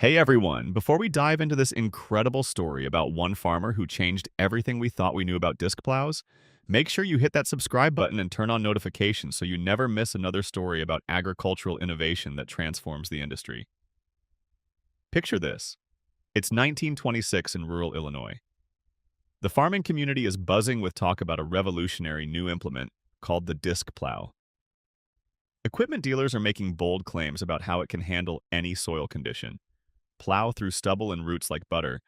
Hey everyone, before we dive into this incredible story about one farmer who changed everything we thought we knew about disc plows, make sure you hit that subscribe button and turn on notifications so you never miss another story about agricultural innovation that transforms the industry. Picture this. It's 1926 in rural Illinois. The farming community is buzzing with talk about a revolutionary new implement called the disc plow. Equipment dealers are making bold claims about how it can handle any soil condition, plow through stubble and roots like butter,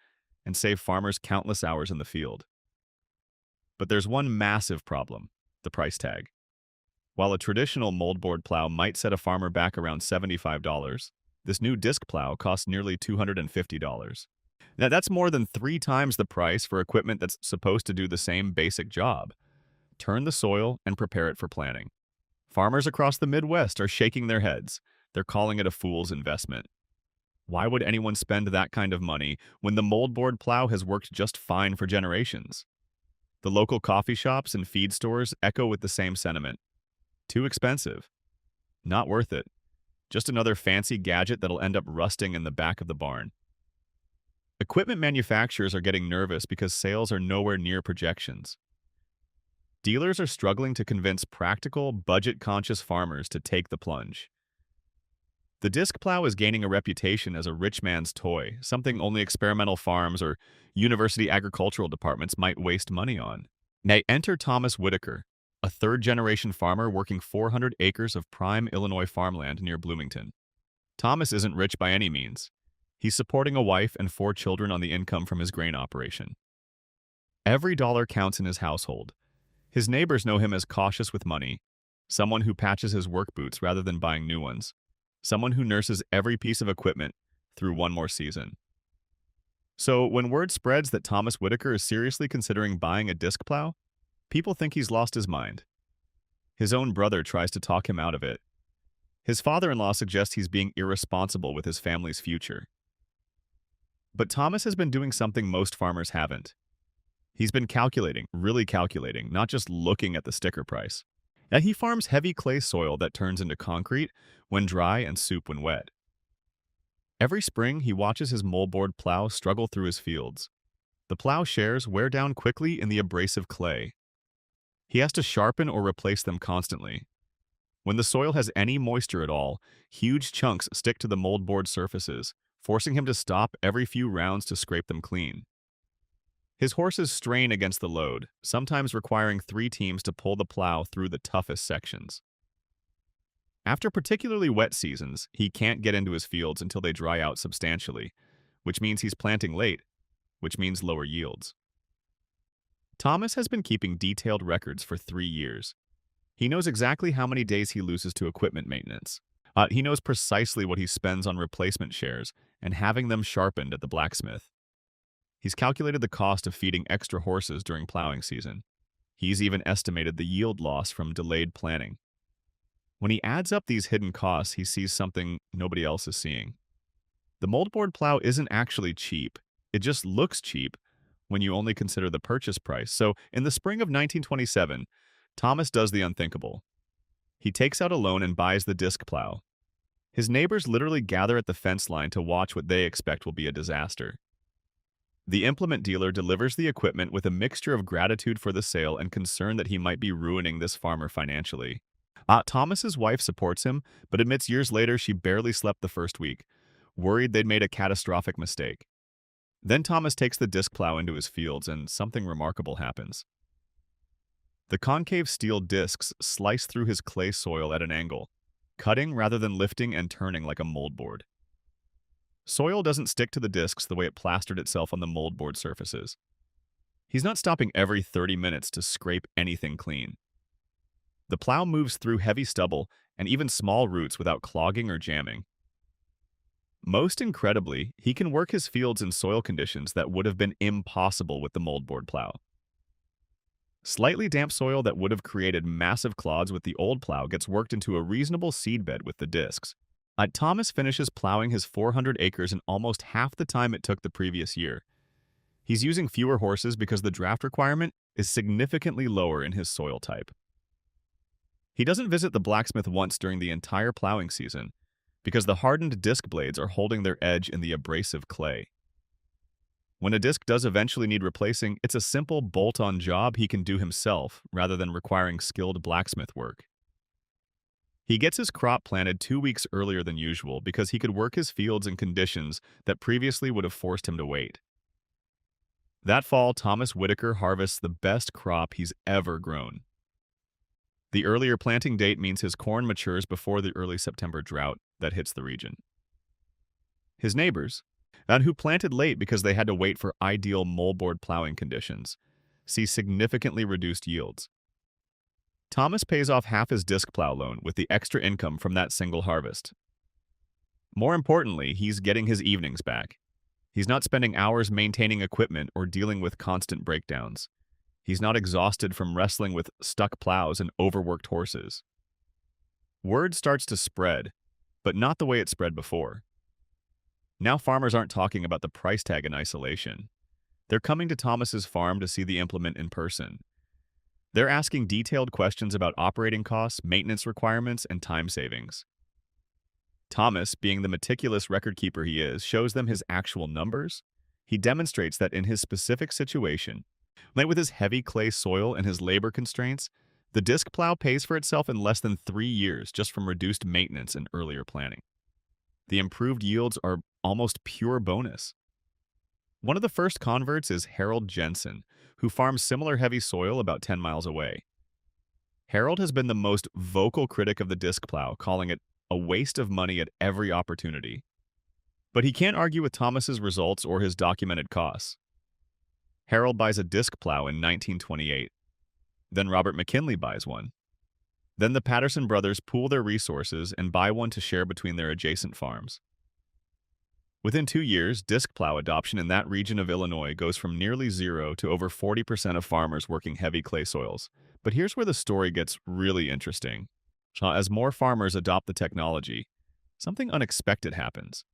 and save farmers countless hours in the field. But there's one massive problem: the price tag. While a traditional moldboard plow might set a farmer back around $75, this new disc plow costs nearly $250. Now, that's more than 3 times the price for equipment that's supposed to do the same basic job: turn the soil and prepare it for planting. Farmers across the Midwest are shaking their heads. They're calling it a fool's investment. Why would anyone spend that kind of money when the moldboard plow has worked just fine for generations? The local coffee shops and feed stores echo with the same sentiment. Too expensive. Not worth it. Just another fancy gadget that'll end up rusting in the back of the barn. Equipment manufacturers are getting nervous because sales are nowhere near projections. Dealers are struggling to convince practical, budget-conscious farmers to take the plunge. The disc plow is gaining a reputation as a rich man's toy, something only experimental farms or university agricultural departments might waste money on. Now enter Thomas Whitaker, a third-generation farmer working 400 acres of prime Illinois farmland near Bloomington. Thomas isn't rich by any means. He's supporting a wife and 4 children on the income from his grain operation. Every dollar counts in his household. His neighbors know him as cautious with money, someone who patches his work boots rather than buying new ones, someone who nurses every piece of equipment through one more season. So when word spreads that Thomas Whitaker is seriously considering buying a disc plow, people think he's lost his mind. His own brother tries to talk him out of it. His father-in-law suggests he's being irresponsible with his family's future. But Thomas has been doing something most farmers haven't. He's been calculating, really calculating, not just looking at the sticker price. Now, he farms heavy clay soil that turns into concrete when dry and soup when wet. Every spring, he watches his moldboard plow struggle through his fields. The plow shares wear down quickly in the abrasive clay. He has to sharpen or replace them constantly. When the soil has any moisture at all, huge chunks stick to the moldboard surfaces, forcing him to stop every few rounds to scrape them clean. His horses strain against the load, sometimes requiring 3 teams to pull the plow through the toughest sections. After particularly wet seasons, he can't get into his fields until they dry out substantially, which means he's planting late, which means lower yields. Thomas has been keeping detailed records for 3 years. He knows exactly how many days he loses to equipment maintenance. He knows precisely what he spends on replacement shares and having them sharpened at the blacksmith. He's calculated the cost of feeding extra horses during plowing season. He's even estimated the yield loss from delayed planting. When he adds up these hidden costs, he sees something nobody else is seeing. The moldboard plow isn't actually cheap. It just looks cheap when you only consider the purchase price. So, in the spring of 1927, Thomas does the unthinkable. He takes out a loan and buys the disc plow. His neighbors literally gather at the fence line to watch what they expect will be a disaster. The implement dealer delivers the equipment with a mixture of gratitude for the sale and concern that he might be ruining this farmer financially. Thomas's wife supports him, but admits years later she barely slept the first week, worried they'd made a catastrophic mistake. Then Thomas takes the disc plow into his fields, and something remarkable happens. The concave steel discs slice through his clay soil at an angle, cutting rather than lifting and turning like a moldboard. Soil doesn't stick to the discs the way it plastered itself on the moldboard surfaces. He's not stopping every 30 minutes to scrape anything clean. The plow moves through heavy stubble and even small roots without clogging or jamming. Most incredibly, he can work his fields in soil conditions that would have been impossible with the moldboard plow. Slightly damp soil that would have created massive clods with the old plow gets worked into a reasonable seedbed with the discs. Thomas finishes plowing his 400 acres in almost half the time it took the previous year. He's using fewer horses because the draft requirement is significantly lower in his soil type. He doesn't visit the blacksmith once during the entire plowing season, because the hardened disc blades are holding their edge in the abrasive clay. When a disc does eventually need replacing, it's a simple bolt-on job he can do himself rather than requiring skilled blacksmith work. He gets his crop planted 2 weeks earlier than usual because he could work his fields in conditions that previously would have forced him to wait. That fall, Thomas Whitaker harvests the best crop he's ever grown. The earlier planting date means his corn matures before the early September drought that hits the region. His neighbors, and who planted late because they had to wait for ideal moldboard plowing conditions, see significantly reduced yields. Thomas pays off half his disc plow loan with the extra income from that single harvest. More importantly, he's getting his evenings back. He's not spending hours maintaining equipment or dealing with constant breakdowns. He's not exhausted from wrestling with stuck plows and overworked horses. Word starts to spread, but not the way it spread before. Now farmers aren't talking about the price tag in isolation. They're coming to Thomas's farm to see the implement in person. They're asking detailed questions about operating costs, maintenance requirements, and time savings. Thomas, being the meticulous record keeper he is, shows them his actual numbers. He demonstrates that in his specific situation, like with his heavy clay soil and his labor constraints, the disc plow pays for itself in less than 3 years just from reduced maintenance and earlier planning. The improved yields are almost pure bonus. One of the first converts is Harold Jensen, who farms similar heavy soil about 10 miles away. Harold has been the most vocal critic of the disc plow, calling it a waste of money at every opportunity. But he can't argue with Thomas's results or his documented costs. Harold buys a disc plow in 1928. Then Robert McKinley buys one. Then the Patterson brothers pool their resources and buy one to share between their adjacent farms. Within 2 years, disc plow adoption in that region of Illinois goes from nearly zero to over 40% of farmers working heavy clay soils. But here's where the story gets really interesting. As more farmers adopt the technology, something unexpected happens.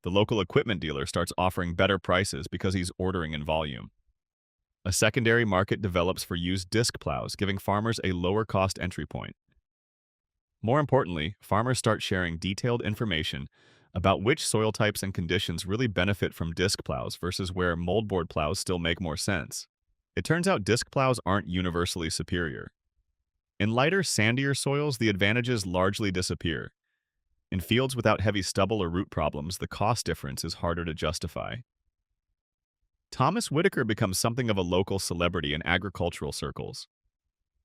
The local equipment dealer starts offering better prices because he's ordering in volume. A secondary market develops for used disc plows, giving farmers a lower-cost entry point. More importantly, farmers start sharing detailed information about which soil types and conditions really benefit from disc plows versus where moldboard plows still make more sense. It turns out disc plows aren't universally superior. In lighter, sandier soils, the advantages largely disappear. In fields without heavy stubble or root problems, the cost difference is harder to justify. Thomas Whitaker becomes something of a local celebrity in agricultural circles.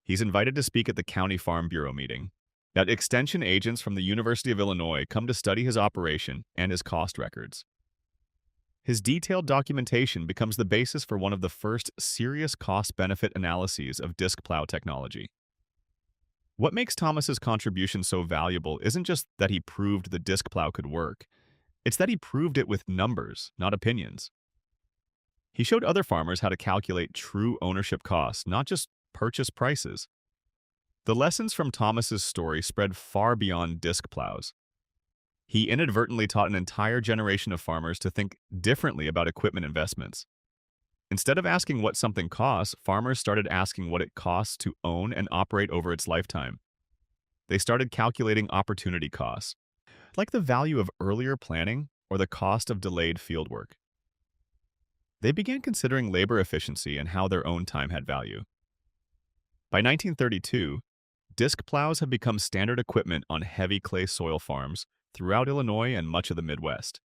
He's invited to speak at the County Farm Bureau meeting. That extension agents from the University of Illinois come to study his operation and his cost records. His detailed documentation becomes the basis for one of the first serious cost-benefit analyses of disc plow technology. What makes Thomas's contribution so valuable isn't just that he proved the disc plow could work. It's that he proved it with numbers, not opinions. He showed other farmers how to calculate true ownership costs, not just purchase prices. The lessons from Thomas's story spread far beyond disc plows. He inadvertently taught an entire generation of farmers to think differently about equipment investments. Instead of asking what something costs, farmers started asking what it costs to own and operate over its lifetime. They started calculating opportunity costs, like the value of earlier planning or the cost of delayed fieldwork. They began considering labor efficiency and how their own time had value. By 1932, disc plows have become standard equipment on heavy clay soil farms throughout Illinois and much of the Midwest.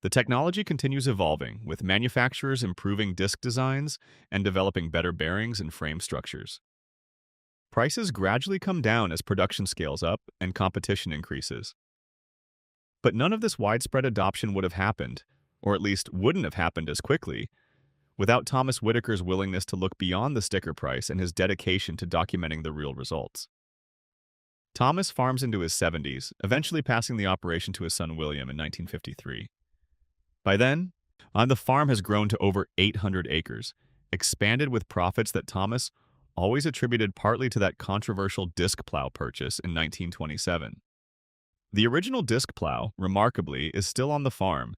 The technology continues evolving, with manufacturers improving disc designs and developing better bearings and frame structures. Prices gradually come down as production scales up and competition increases. But none of this widespread adoption would have happened, or at least wouldn't have happened as quickly, without Thomas Whitaker's willingness to look beyond the sticker price and his dedication to documenting the real results. Thomas farms into his 70s, eventually passing the operation to his son William in 1953. By then, the farm has grown to over 800 acres, expanded with profits that Thomas always attributed partly to that controversial disc plow purchase in 1927. The original disc plow, remarkably, is still on the farm,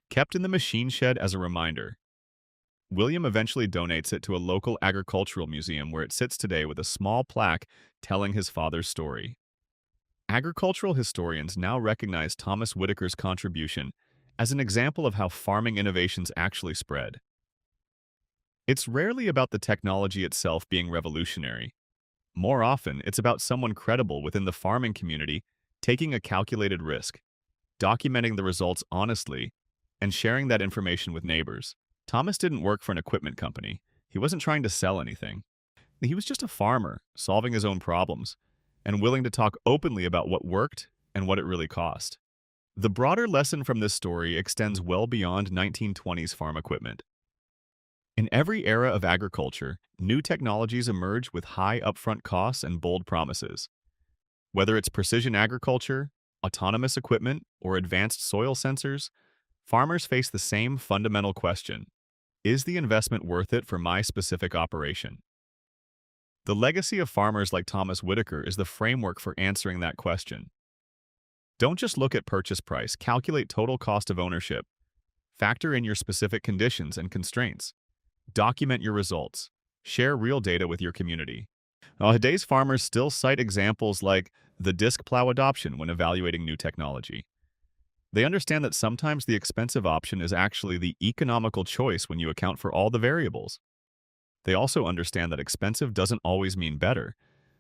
kept in the machine shed as a reminder. William eventually donates it to a local agricultural museum where it sits today with a small plaque telling his father's story. Agricultural historians now recognize Thomas Whitaker's contribution as an example of how farming innovations actually spread. It's rarely about the technology itself being revolutionary. More often, it's about someone credible within the farming community taking a calculated risk, documenting the results honestly, and sharing that information with neighbors. Thomas didn't work for an equipment company. He wasn't trying to sell anything. He was just a farmer, solving his own problems, and willing to talk openly about what worked and what it really cost. The broader lesson from this story extends well beyond 1920s farm equipment. In every era of agriculture, new technologies emerge with high upfront costs and bold promises. Whether it's precision agriculture, autonomous equipment, or advanced soil sensors, farmers face the same fundamental question: is the investment worth it for my specific operation? The legacy of farmers like Thomas Whitaker is the framework for answering that question. Don't just look at purchase price, calculate total cost of ownership. Factor in your specific conditions and constraints. Document your results. Share real data with your community. Now, today's farmers still cite examples like the disc plow adoption when evaluating new technology. They understand that sometimes the expensive option is actually the economical choice when you account for all the variables. They also understand that expensive doesn't always mean better,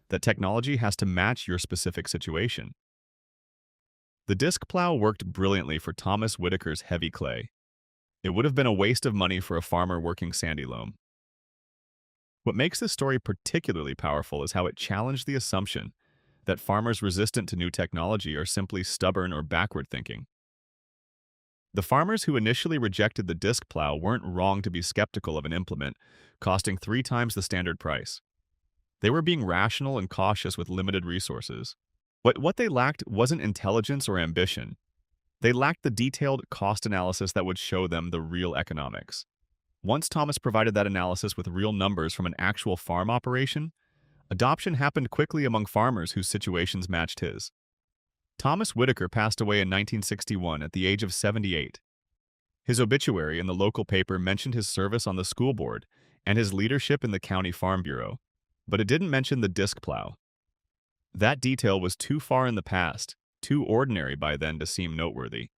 that technology has to match your specific situation. The disc plow worked brilliantly for Thomas Whitaker's heavy clay. It would have been a waste of money for a farmer working sandy loam. What makes this story particularly powerful is how it challenged the assumption that farmers resistant to new technology are simply stubborn or backward thinking. The farmers who initially rejected the disc plow weren't wrong to be skeptical of an implement costing 3 times the standard price. They were being rational and cautious with limited resources. What they lacked wasn't intelligence or ambition. They lacked the detailed cost analysis that would show them the real economics. Once Thomas provided that analysis with real numbers from an actual farm operation, adoption happened quickly among farmers whose situations matched his. Thomas Whitaker passed away in 1961 at the age of 78. His obituary in the local paper mentioned his service on the school board and his leadership in the county farm bureau, but it didn't mention the disc plow. That detail was too far in the past, too ordinary by then to seem noteworthy.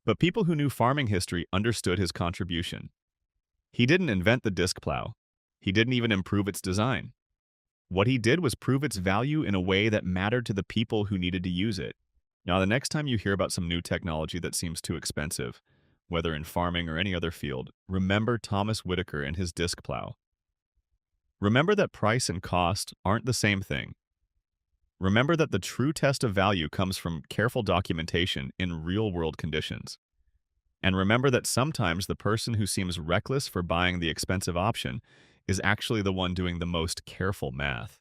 But people who knew farming history understood his contribution. He didn't invent the disc plow. He didn't even improve its design. What he did was prove its value in a way that mattered to the people who needed to use it. Now, the next time you hear about some new technology that seems too expensive, whether in farming or any other field, remember Thomas Whitaker and his disc plow. Remember that price and cost aren't the same thing. Remember that the true test of value comes from careful documentation in real-world conditions. And remember that sometimes the person who seems reckless for buying the expensive option is actually the one doing the most careful math.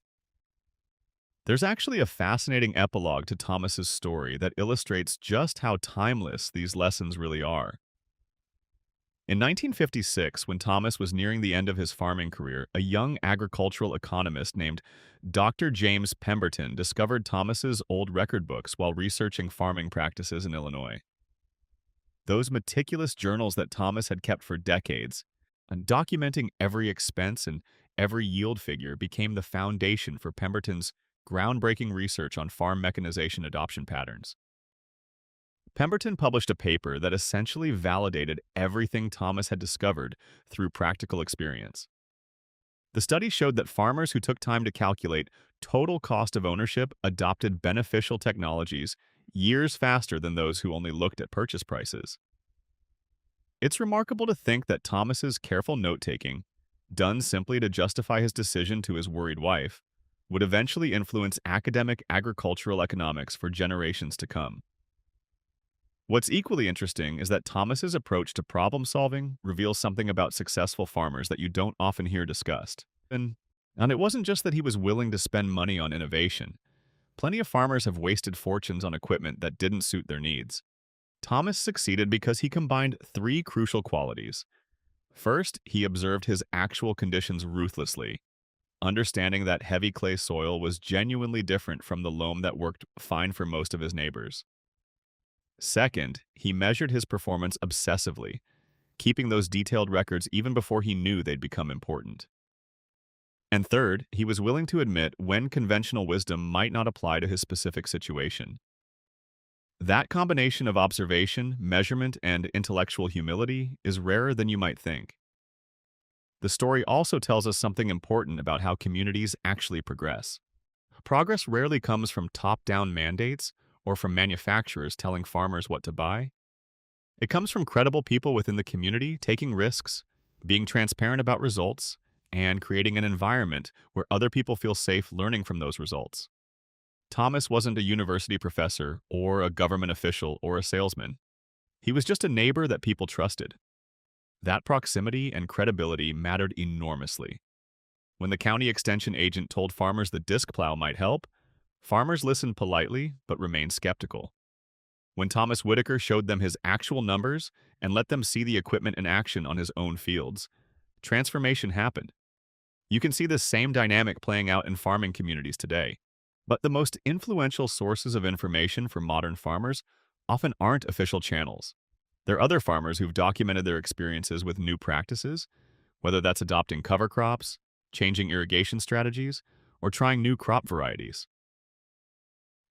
There's actually a fascinating epilogue to Thomas's story that illustrates just how timeless these lessons really are. In 1956, when Thomas was nearing the end of his farming career, a young agricultural economist named Dr. James Pemberton discovered Thomas's old record books while researching farming practices in Illinois. Those meticulous journals that Thomas had kept for decades, and documenting every expense and every yield figure, became the foundation for Pemberton's groundbreaking research on farm mechanization adoption patterns. Pemberton published a paper that essentially validated everything Thomas had discovered through practical experience. The study showed that farmers who took time to calculate total cost of ownership adopted beneficial technologies years faster than those who only looked at purchase prices. It's remarkable to think that Thomas's careful note-taking, done simply to justify his decision to his worried wife, would eventually influence academic agricultural economics for generations to come. What's equally interesting is that Thomas's approach to problem-solving reveals something about successful farmers that you don't often hear discussed. And it wasn't just that he was willing to spend money on innovation. Plenty of farmers have wasted fortunes on equipment that didn't suit their needs. Thomas succeeded because he combined 3 crucial qualities. First, he observed his actual conditions ruthlessly, understanding that heavy clay soil was genuinely different from the loam that worked fine for most of his neighbors. Second, he measured his performance obsessively, keeping those detailed records even before he knew they'd become important. And third, he was willing to admit when conventional wisdom might not apply to his specific situation. That combination of observation, measurement, and intellectual humility is rarer than you might think. The story also tells us something important about how communities actually progress. Progress rarely comes from top-down mandates or from manufacturers telling farmers what to buy. It comes from credible people within the community taking risks, being transparent about results, and creating an environment where other people feel safe learning from those results. Thomas wasn't a university professor or a government official or a salesman. He was just a neighbor that people trusted. That proximity and credibility mattered enormously. When the county extension agent told farmers the disc plow might help, farmers listened politely but remained skeptical. When Thomas Whitaker showed them his actual numbers and let them see the equipment in action on his own fields, transformation happened. You can see this same dynamic playing out in farming communities today. But the most influential sources of information for modern farmers often aren't official channels. They're other farmers who've documented their experiences with new practices, whether that's adopting cover crops, changing irrigation strategies, or trying new crop varieties.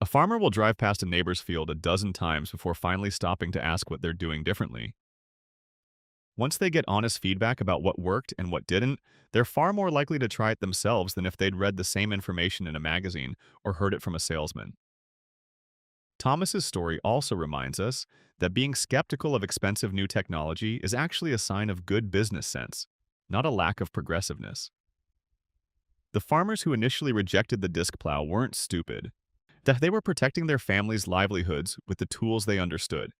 A farmer will drive past a neighbor's field a dozen times before finally stopping to ask what they're doing differently. Once they get honest feedback about what worked and what didn't, they're far more likely to try it themselves than if they'd read the same information in a magazine or heard it from a salesman. Thomas's story also reminds us that being skeptical of expensive new technology is actually a sign of good business sense, not a lack of progressiveness. The farmers who initially rejected the disc plow weren't stupid. They were protecting their families' livelihoods with the tools they understood.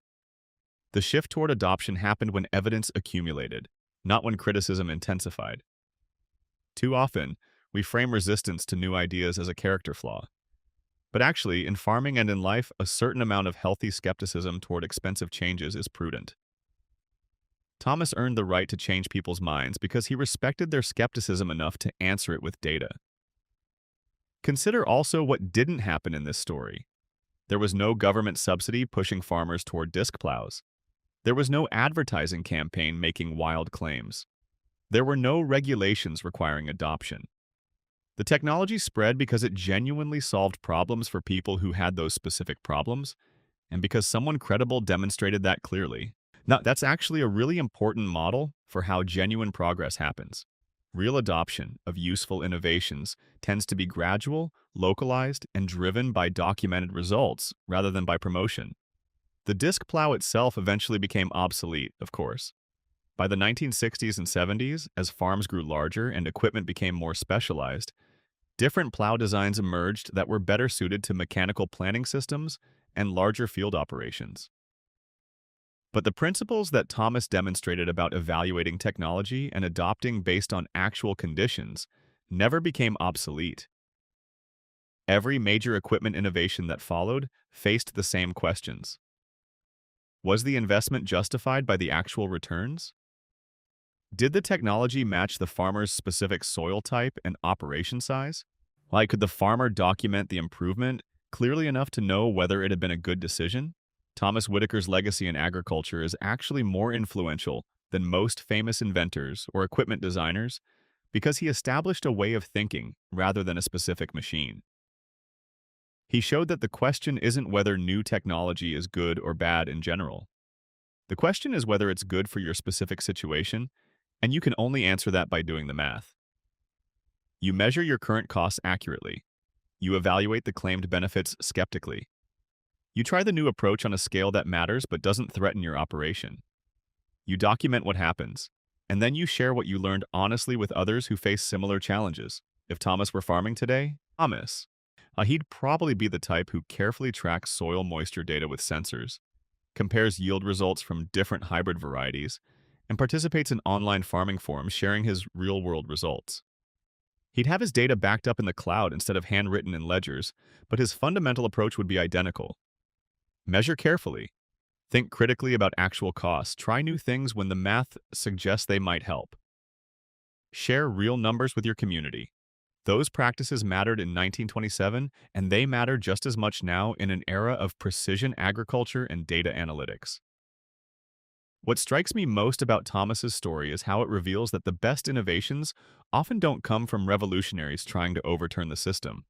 The shift toward adoption happened when evidence accumulated, not when criticism intensified. Too often, we frame resistance to new ideas as a character flaw. But actually, in farming and in life, a certain amount of healthy skepticism toward expensive changes is prudent. Thomas earned the right to change people's minds because he respected their skepticism enough to answer it with data. Consider also what didn't happen in this story. There was no government subsidy pushing farmers toward disc plows. There was no advertising campaign making wild claims. There were no regulations requiring adoption. The technology spread because it genuinely solved problems for people who had those specific problems, and because someone credible demonstrated that clearly. Now, that's actually a really important model for how genuine progress happens. Real adoption of useful innovations tends to be gradual, localized, and driven by documented results rather than by promotion. The disc plow itself eventually became obsolete, of course. By the 1960s and 70s, as farms grew larger and equipment became more specialized, different plow designs emerged that were better suited to mechanical planning systems and larger field operations. But the principles that Thomas demonstrated about evaluating technology and adopting based on actual conditions never became obsolete. Every major equipment innovation that followed faced the same questions. Was the investment justified by the actual returns? Did the technology match the farmer's specific soil type and operation size? Like, could the farmer document the improvement clearly enough to know whether it had been a good decision? Thomas Whitaker's legacy in agriculture is actually more influential than most famous inventors or equipment designers because he established a way of thinking rather than a specific machine. He showed that the question isn't whether new technology is good or bad in general. The question is whether it's good for your specific situation, and you can only answer that by doing the math. You measure your current costs accurately. You evaluate the claimed benefits skeptically. You try the new approach on a scale that matters but doesn't threaten your operation. You document what happens, and then you share what you learned honestly with others who face similar challenges. If Thomas were farming today, he'd probably be the type who carefully tracks soil moisture data with sensors, compares yield results from different hybrid varieties, and participates in online farming forums sharing his real-world results. He'd have his data backed up in the cloud instead of handwritten in ledgers, but his fundamental approach would be identical. Measure carefully. Think critically about actual costs. Try new things when the math suggests they might help. Share real numbers with your community. Those practices mattered in 1927, and they matter just as much now in an era of precision agriculture and data analytics. What strikes me most about Thomas's story is how it reveals that the best innovations often don't come from revolutionaries trying to overturn the system.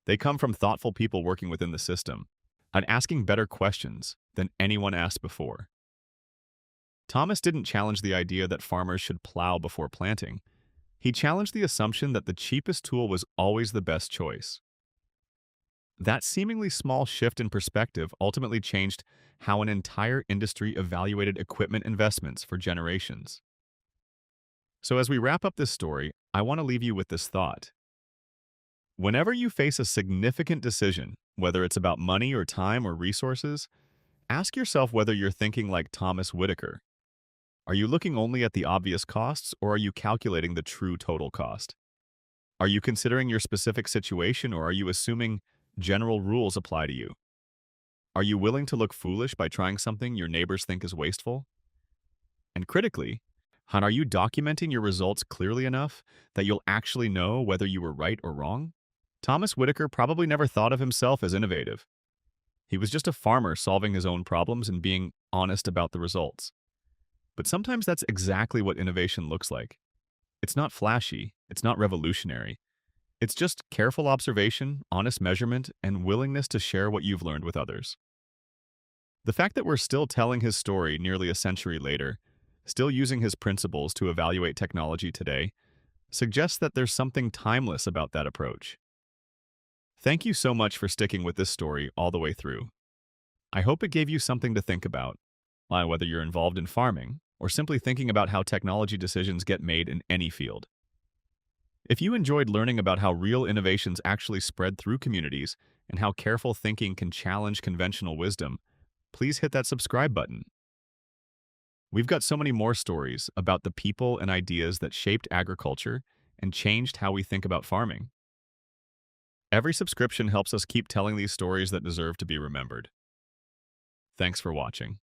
They come from thoughtful people working within the system and asking better questions than anyone asked before. Thomas didn't challenge the idea that farmers should plow before planting. He challenged the assumption that the cheapest tool was always the best choice. That seemingly small shift in perspective ultimately changed how an entire industry evaluated equipment investments for generations. So as we wrap up this story, I want to leave you with this thought. Whenever you face a significant decision, whether it's about money or time or resources, ask yourself whether you're thinking like Thomas Whitaker. Are you looking only at the obvious costs, or are you calculating the true total cost? Are you considering your specific situation, or are you assuming general rules apply to you? Are you willing to look foolish by trying something your neighbors think is wasteful? And critically, are you documenting your results clearly enough that you'll actually know whether you were right or wrong? Thomas Whitaker probably never thought of himself as innovative. He was just a farmer solving his own problems and being honest about the results. But sometimes that's exactly what innovation looks like. It's not flashy, it's not revolutionary. It's just careful observation, honest measurement, and willingness to share what you've learned with others. The fact that we're still telling his story nearly a century later, still using his principles to evaluate technology today, suggests that there's something timeless about that approach. Thank you so much for sticking with this story all the way through. I hope it gave you something to think about, whether you're involved in farming or simply thinking about how technology decisions get made in any field. If you enjoyed learning about how real innovations actually spread through communities and how careful thinking can challenge conventional wisdom, please hit that subscribe button. We've got so many more stories about the people and ideas that shaped agriculture and changed how we think about farming. Every subscription helps us keep telling these stories that deserve to be remembered. Thanks for watching.